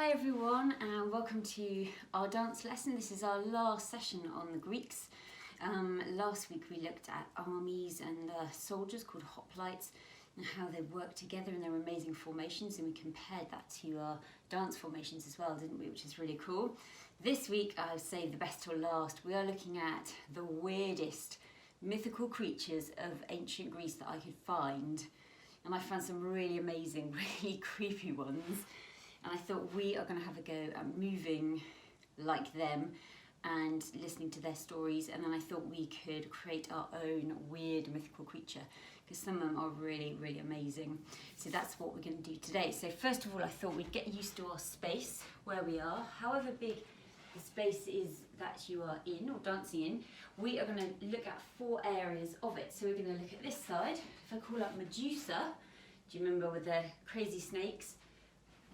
Hi everyone and welcome to our dance lesson. This is our last session on the Greeks. Last week we looked at armies and soldiers called hoplites and how they work together in their amazing formations, and we compared that to our dance formations as well, didn't we? Which is really cool. This week I'll save the best till last. We are looking at the weirdest mythical creatures of ancient Greece that I could find, and I found some really amazing, really creepy ones. And I thought we are going to have a go at moving like them and listening to their stories, and then I thought we could create our own weird mythical creature because some of them are really, really amazing. So that's what we're going to do today. So first of all, I thought we'd get used to our space where we are. However big the space is that you are in or dancing in, we are going to look at 4 areas of it. So we're going to look at this side. If I call up Medusa, do you remember with the crazy snakes?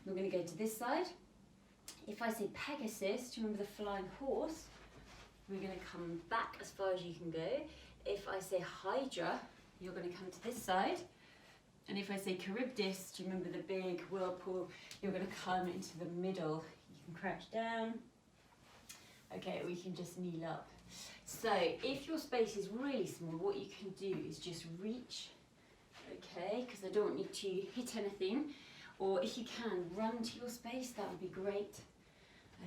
We're going to go to this side. If I say Pegasus, do you remember the flying horse? We're going to come back as far as you can go. If I say Hydra, you're going to come to this side. And if I say Charybdis, do you remember the big whirlpool? You're going to come into the middle. You can crouch down. Okay, we can just kneel up. So if your space is really small, what you can do is just reach, okay, because I don't want you to hit anything. Or if you can, run to your space, that would be great.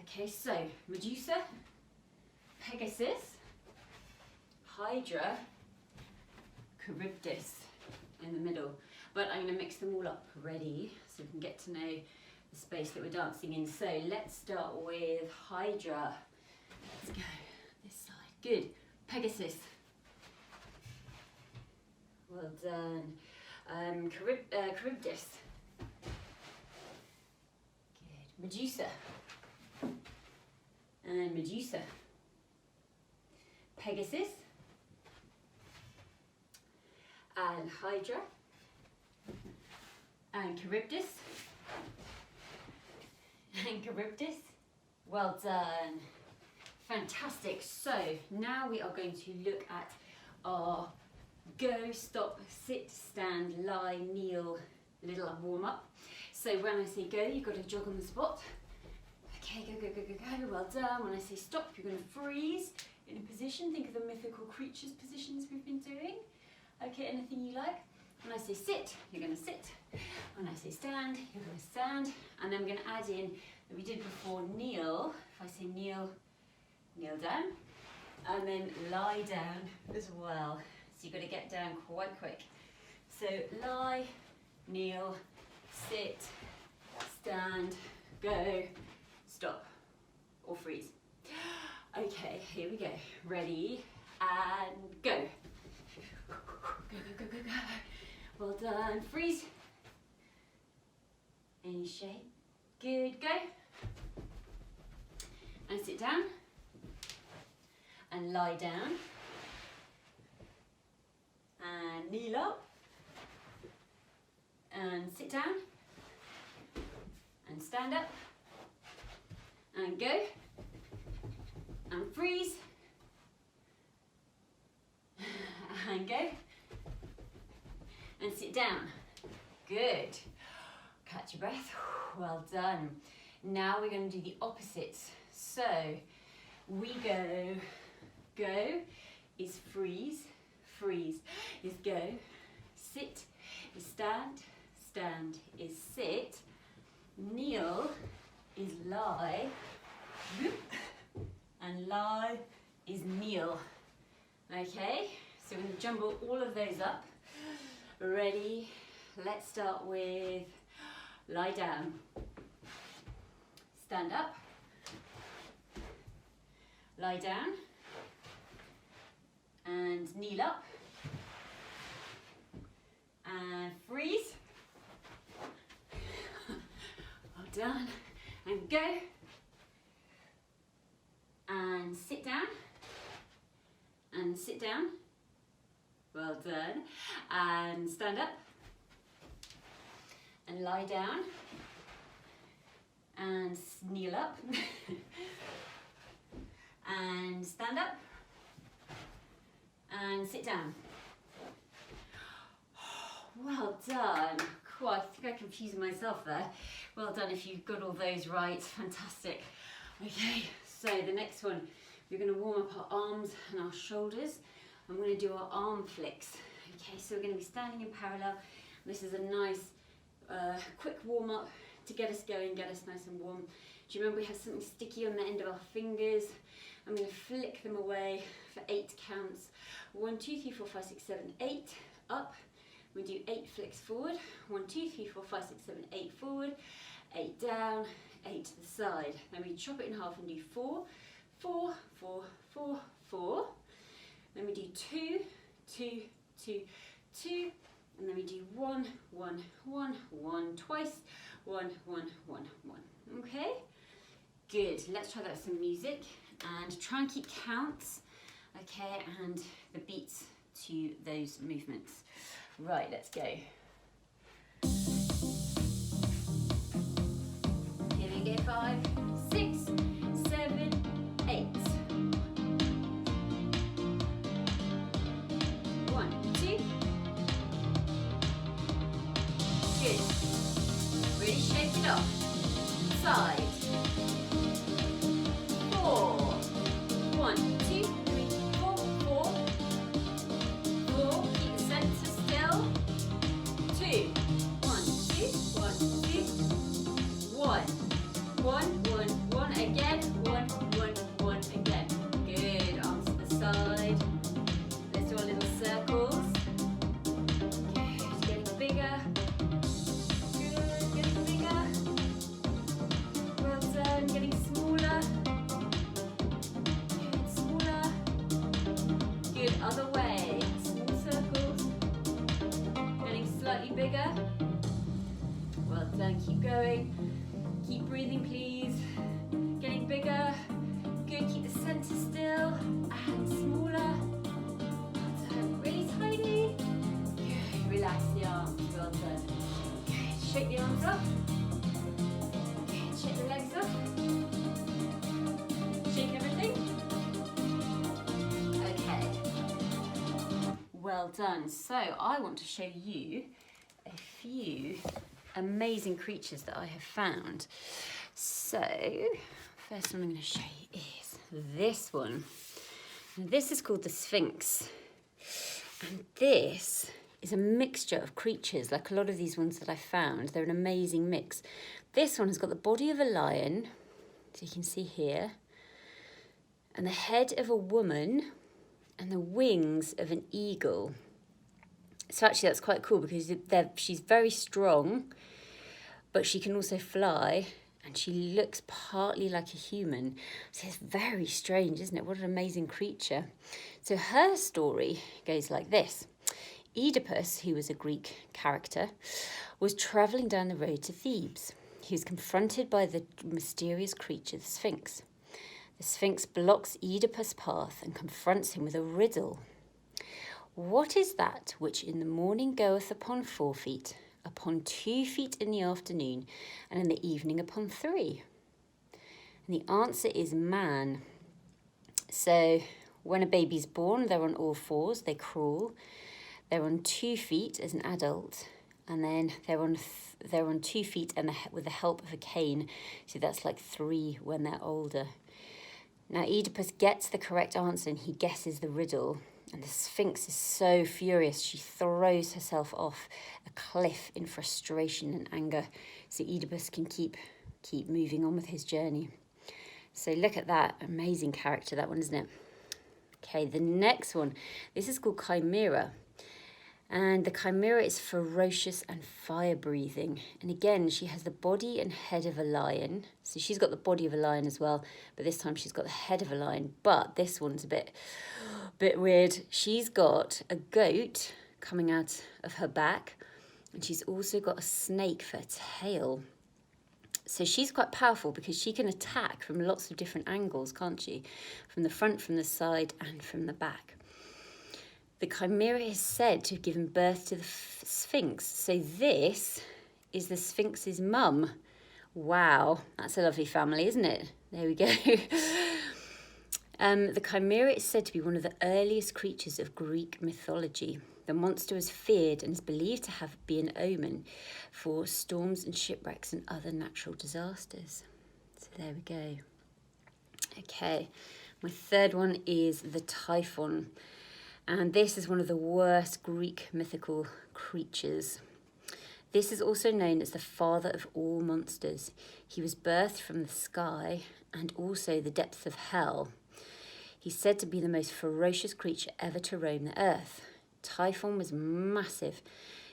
Okay, so Medusa, Pegasus, Hydra, Charybdis in the middle. But I'm going to mix them all up. Ready? So we can get to know the space that we're dancing in. So let's start with Hydra. Let's go this side. Good. Pegasus. Well done. Charybdis. Medusa and Medusa, Pegasus and Hydra and Charybdis and Charybdis. Well done. Fantastic. So now we are going to look at our go, stop, sit, stand, lie, kneel, little warm up. So when I say go, you've got to jog on the spot. Okay, go, go, go, go, go, well done. When I say stop, you're going to freeze in a position. Think of the mythical creatures positions we've been doing. Okay, anything you like. When I say sit, you're going to sit. When I say stand, you're going to stand. And then I'm going to add in that we did before, kneel. If I say kneel, kneel down. And then lie down as well. So you've got to get down quite quick. So lie, kneel, sit, stand, go, stop, or freeze. Okay, here we go. Ready, and go. Go, go, go, go, go. Well done. Freeze. Any shape. Good, go. And sit down. And lie down. And kneel up. And sit down, and stand up, and go, and freeze, and go, and sit down. Good. Catch your breath. Well done. Now we're going to do the opposites. So we go, go is freeze, freeze is go, sit is stand, stand is sit, kneel is lie, and lie is kneel. Okay, so we're going to jumble all of those up. Ready? Let's start with lie down, stand up, lie down, and kneel up, and freeze. Well done. And go. And sit down. And sit down. Well done. And stand up. And lie down. And kneel up. And stand up. And sit down. Well done. Well, I think I confused myself there. Well done if you've got all those right. Fantastic. Okay, so the next one, we're going to warm up our arms and our shoulders. I'm going to do our arm flicks. Okay, so we're going to be standing in parallel. This is a nice quick warm up to get us going, get us nice and warm. Do you remember we have something sticky on the end of our fingers? I'm going to flick them away for 8 counts. 1, 2, 3, 4, 5, 6, 7, 8. Up. We do 8 flicks forward. 1, 2, 3, 4, 5, 6, 7, 8 forward. 8 down. 8 to the side. Then we chop it in half and do 4, 4, 4, 4, 4. Then we do 2, 2, 2, 2. And then we do 1, 1, 1, 1 twice. 1, 1, 1, 1. Okay? Good. Let's try that with some music. And try and keep counts. Okay, and the beats to those movements. Right, let's go. Here we go, 5, 6, 7, 8. 1, 2. Good. Really shake it off. Side. 4. 1, 2, 3, 4, 4. 4. Keep the center still. 2. 1, 2, 1, 2. 1. 1, 1, 1 again. 1, 1, 1 again. Good. Arms to the side. Let's do our little circles. Good. Getting bigger. Good. Getting bigger. Well done. Getting smaller. Good. Smaller. Good. Other way. Small circles. Getting slightly bigger. Well done. Keep going. Keep breathing, please. Getting bigger. Good. Keep the center still. And smaller. Well done. Really tiny. Good. Relax the arms. Well done. Good. Shake the arms up. Good. Shake the legs up. Shake everything. Okay. Well done. So I want to show you a few amazing creatures that I have found. So first one I'm going to show you is this one. And this is called the Sphinx. And this is a mixture of creatures, like a lot of these ones that I found. They're an amazing mix. This one has got the body of a lion, so you can see here, and the head of a woman, and the wings of an eagle. So actually that's quite cool because she's very strong, but she can also fly, and she looks partly like a human. So it's very strange, isn't it? What an amazing creature. So her story goes like this. Oedipus, who was a Greek character, was travelling down the road to Thebes. He was confronted by the mysterious creature, the Sphinx. The Sphinx blocks Oedipus' path and confronts him with a riddle. What is that which in the morning goeth upon 4 feet, upon 2 feet in the afternoon, and in the evening upon 3? And the answer is man. So when a baby's born, they're on all 4s, they crawl. They're on 2 feet as an adult, and then they're on 2 feet and with the help of a cane. So that's like 3 when they're older. Now Oedipus gets the correct answer and he guesses the riddle. And the Sphinx is so furious, she throws herself off a cliff in frustration and anger, so Oedipus can keep moving on with his journey. So look at that, amazing character, that one, isn't it? Okay, the next one, this is called Chimera. And the Chimera is ferocious and fire-breathing. And again, she has the body and head of a lion. So she's got the body of a lion as well, but this time she's got the head of a lion. But this one's a bit weird. She's got a goat coming out of her back, and she's also got a snake for a tail. So she's quite powerful because she can attack from lots of different angles, can't she? From the front, from the side, and from the back. The Chimera is said to have given birth to the Sphinx. So this is the Sphinx's mum. Wow, that's a lovely family, isn't it? There we go. The Chimera is said to be one of the earliest creatures of Greek mythology. The monster is feared and is believed to be an omen for storms and shipwrecks and other natural disasters. So there we go. Okay, my third one is the Typhon. And this is one of the worst Greek mythical creatures. This is also known as the father of all monsters. He was birthed from the sky and also the depths of hell. He's said to be the most ferocious creature ever to roam the earth. Typhon was massive.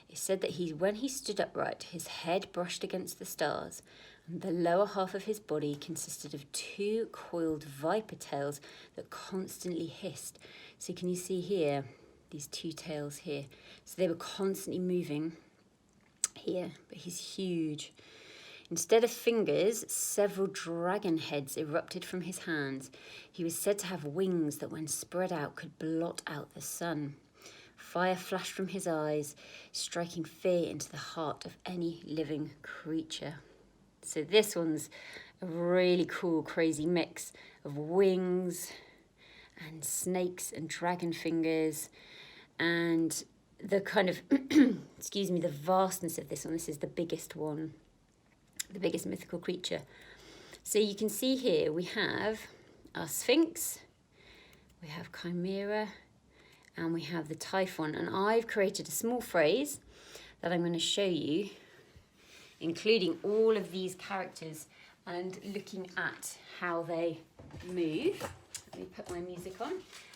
It's said that when he stood upright, his head brushed against the stars, and the lower half of his body consisted of 2 coiled viper tails that constantly hissed. So can you see here, these 2 tails here? So they were constantly moving here, but he's huge. Instead of fingers, several dragon heads erupted from his hands. He was said to have wings that when spread out could blot out the sun. Fire flashed from his eyes, striking fear into the heart of any living creature. So this one's a really cool, crazy mix of wings and snakes and dragon fingers, and the kind of, excuse me, the vastness of this one. This is the biggest one, the biggest mythical creature. So you can see here we have our Sphinx, we have Chimera, and we have the Typhon. And I've created a small phrase that I'm going to show you, including all of these characters and looking at how they move. Let me put my music on.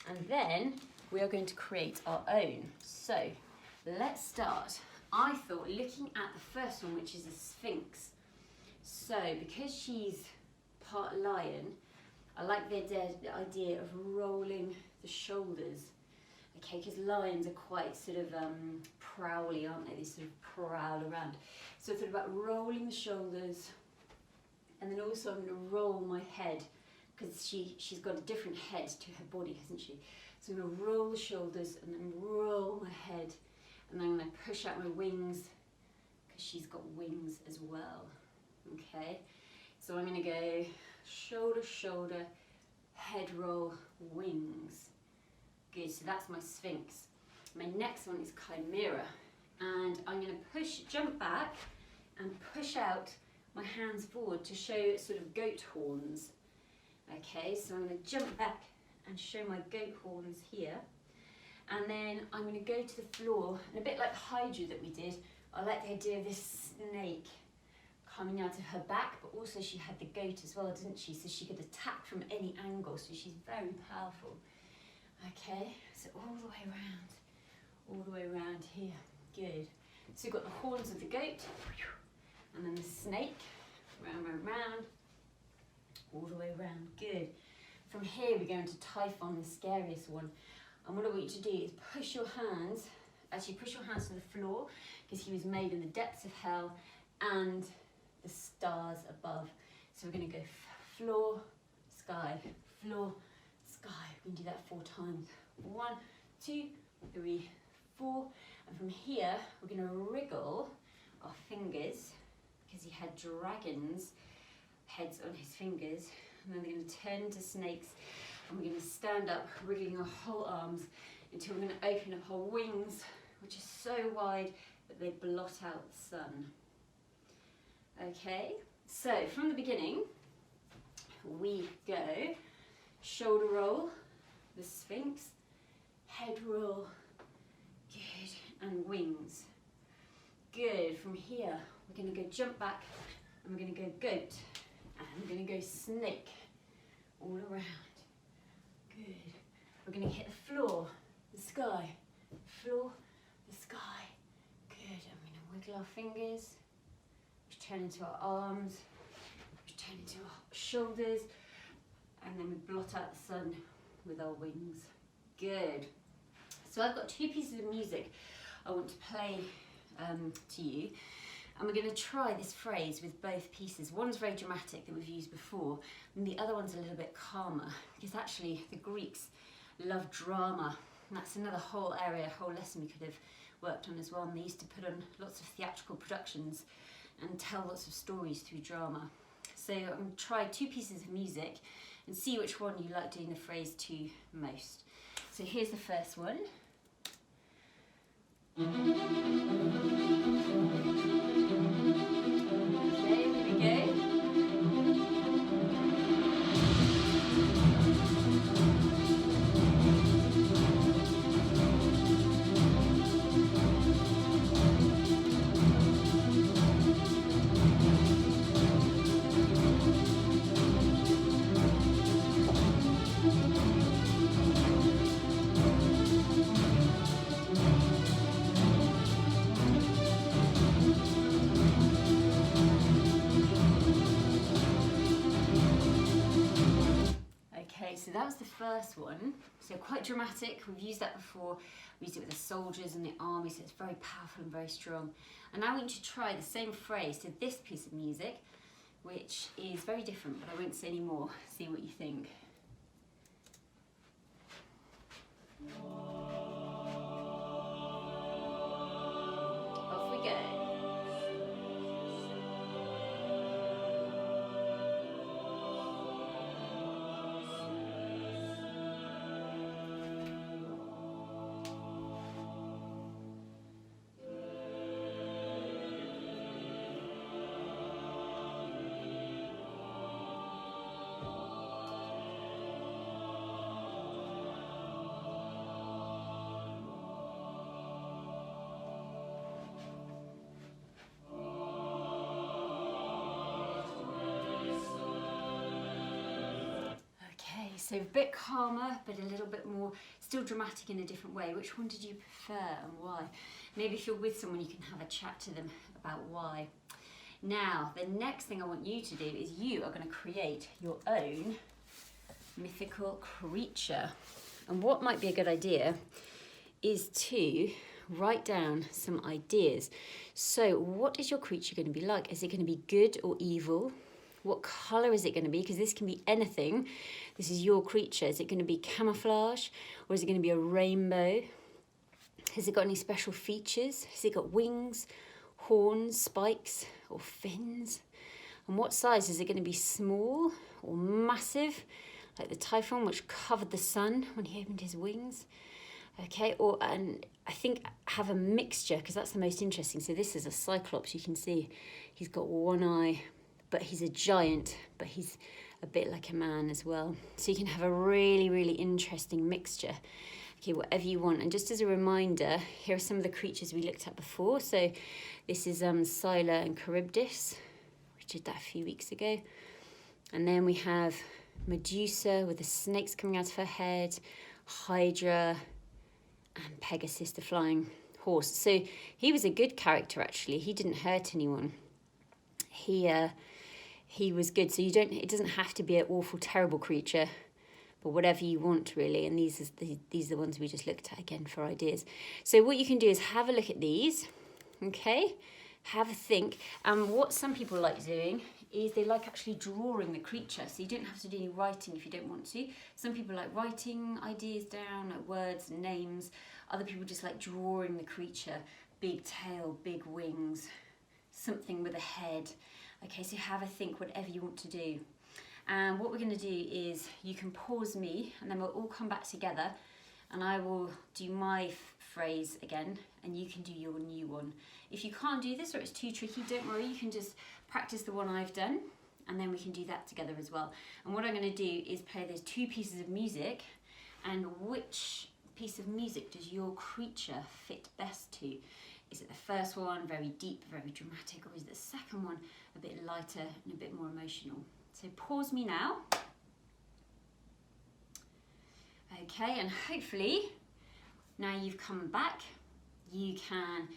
And then we are going to create our own. So let's start. I thought, looking at the first one, which is a Sphinx. So because she's part lion, I like the idea of rolling the shoulders. Okay, because lions are quite sort of prowly, aren't they? They sort of prowl around. So I thought about rolling the shoulders, and then also I'm going to roll my head, because she's got a different head to her body, hasn't she? So I'm going to roll the shoulders and then roll my head, and then I'm going to push out my wings, because she's got wings as well. Okay, so I'm going to go shoulder, shoulder, head roll, wings. Good, so that's my Sphinx. My next one is Chimera, and I'm going to jump back and push out my hands forward to show sort of goat horns. Okay, so I'm going to jump back and show my goat horns here, and then I'm going to go to the floor, and a bit like Hydra that we did, I like the idea of this snake coming out of her back, but also she had the goat as well, didn't she? So she could attack from any angle, so she's very powerful. Okay, so all the way around here. Good. So you've got the horns of the goat, and then the snake, round, all the way around. Good. From here we go into Typhon, the scariest one. And what I want you to do is push your hands to the floor, because he was made in the depths of hell and the stars above. So we're going to go floor, sky, floor, sky. We can do that 4 times. 1, 2, 3, 4. And from here, we're going to wriggle our fingers, because he had dragons' heads on his fingers. And then they're going to turn into snakes. And we're going to stand up, wriggling our whole arms until we're going to open up our wings, which are so wide that they blot out the sun. Okay, so from the beginning, we go shoulder roll, the Sphinx, head roll, good, and wings. Good, from here, we're going to go jump back, and we're going to go goat, and we're going to go snake, all around. Good. We're going to hit the floor, the sky, floor, the sky. Good, I'm going to wiggle our fingers, which turn into our arms, which turn into our shoulders, and then we blot out the sun with our wings. Good. So I've got 2 pieces of music I want to play to you, and we're going to try this phrase with both pieces. One's very dramatic that we've used before, and the other one's a little bit calmer, because actually the Greeks love drama, and that's another whole area, a whole lesson we could have worked on as well. And they used to put on lots of theatrical productions and tell lots of stories through drama. So I'm going to try 2 pieces of music and see which one you like doing the phrase to most. So here's the first one. So that was the first one, so quite dramatic. We've used that before. We used it with the soldiers and the army, so it's very powerful and very strong. And now I want you to try the same phrase to this piece of music, which is very different, but I won't say any more. See what you think. Off we go. So a bit calmer, but a little bit more, still dramatic in a different way. Which one did you prefer and why? Maybe if you're with someone, you can have a chat to them about why. Now, the next thing I want you to do is you are going to create your own mythical creature. And what might be a good idea is to write down some ideas. So what is your creature going to be like? Is it going to be good or evil? What colour is it going to be? Because this can be anything. This is your creature. Is it going to be camouflage, or is it going to be a rainbow? Has it got any special features? Has it got wings, horns, spikes, or fins? And what size? Is it going to be small or massive, like the Typhon, which covered the sun when he opened his wings? Okay, and I think have a mixture, because that's the most interesting. So this is a Cyclops. You can see he's got one eye, but he's a giant, but he's a bit like a man as well. So you can have a really, really interesting mixture. Okay, whatever you want. And just as a reminder, here are some of the creatures we looked at before. So this is Scylla and Charybdis. We did that a few weeks ago. And then we have Medusa with the snakes coming out of her head, Hydra, and Pegasus, the flying horse. So he was a good character, actually. He didn't hurt anyone. He was good. So it doesn't have to be an awful, terrible creature, but whatever you want, really. And these are the ones we just looked at again for ideas. So what you can do is have a look at these, okay? Have a think. And what some people like doing is they like actually drawing the creature. So you don't have to do any writing if you don't want to. Some people like writing ideas down, like words and names. Other people just like drawing the creature. Big tail, big wings, something with a head. Okay, so have a think, whatever you want to do. And what we're going to do is you can pause me, and then we'll all come back together, and I will do my phrase again, and you can do your new one. If you can't do this or it's too tricky, don't worry, you can just practice the one I've done, and then we can do that together as well. And what I'm going to do is play those two pieces of music, and which piece of music does your creature fit best to? Is it the first one, very deep, very dramatic, or is it the second one, a bit lighter and a bit more emotional? So pause me now. Okay, and hopefully, now you've come back, you can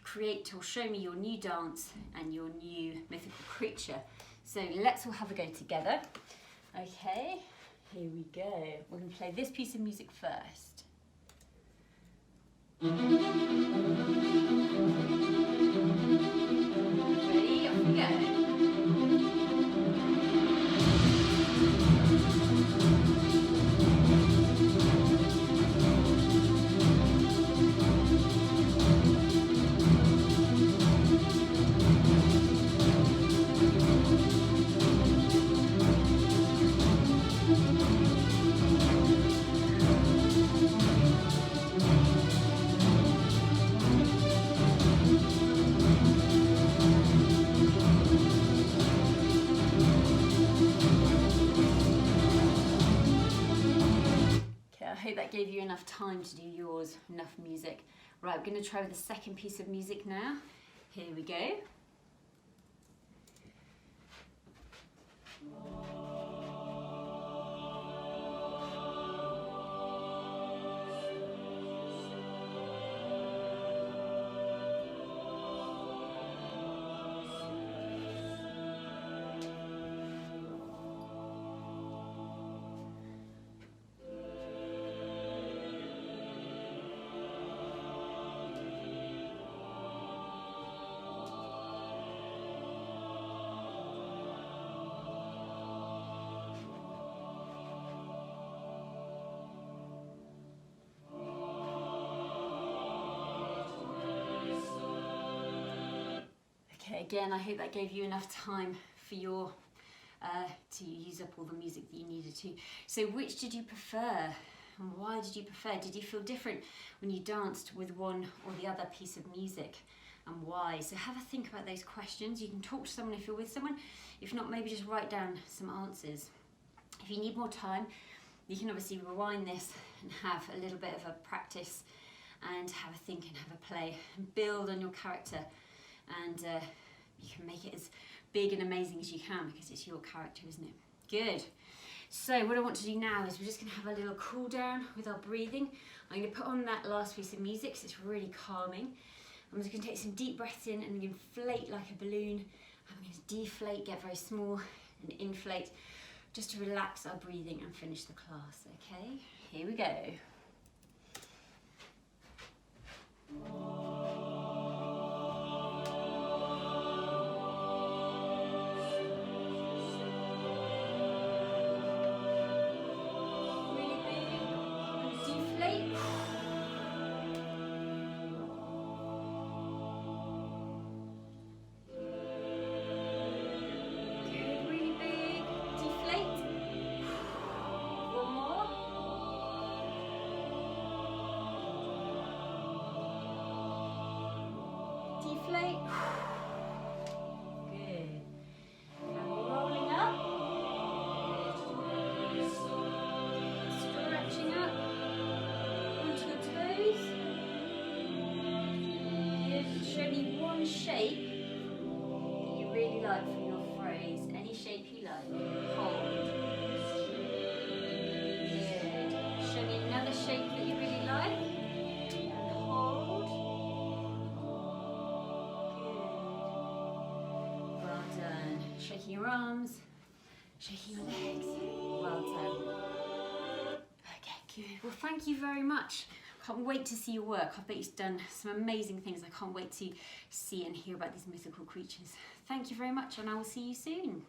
create or show me your new dance and your new mythical creature. So let's all have a go together. Okay, here we go. We're going to play this piece of music first. Ready? Off we go. hope that gave you enough time to do yours, enough music. Right, we're going to try with the second piece of music now. Here we go. Again, I hope that gave you enough time for your to use up all the music that you needed to. So which did you prefer and why did you prefer? Did you feel different when you danced with one or the other piece of music, and why? So have a think about those questions. You can talk to someone if you're with someone. If not, maybe just write down some answers. If you need more time, you can obviously rewind this and have a little bit of a practice and have a think and have a play and build on your character, and you can make it as big and amazing as you can because it's your character, isn't it? Good. So what I want to do now is we're just going to have a little cool down with our breathing. I'm going to put on that last piece of music so it's really calming. I'm just going to take some deep breaths in and inflate like a balloon. I'm going to deflate, get very small, and inflate just to relax our breathing and finish the class, okay? Here we go. Deflate. Good. And rolling up. Stretching up onto your toes. Good. Show me one shape that you really like from your phrase. Any shape you like. Hold. Good. Show me another shape that you really like. Shaking your arms, shaking your legs. Well done. Okay, good. Well, thank you very much. Can't wait to see your work. I bet you've done some amazing things. I can't wait to see and hear about these mythical creatures. Thank you very much, and I will see you soon.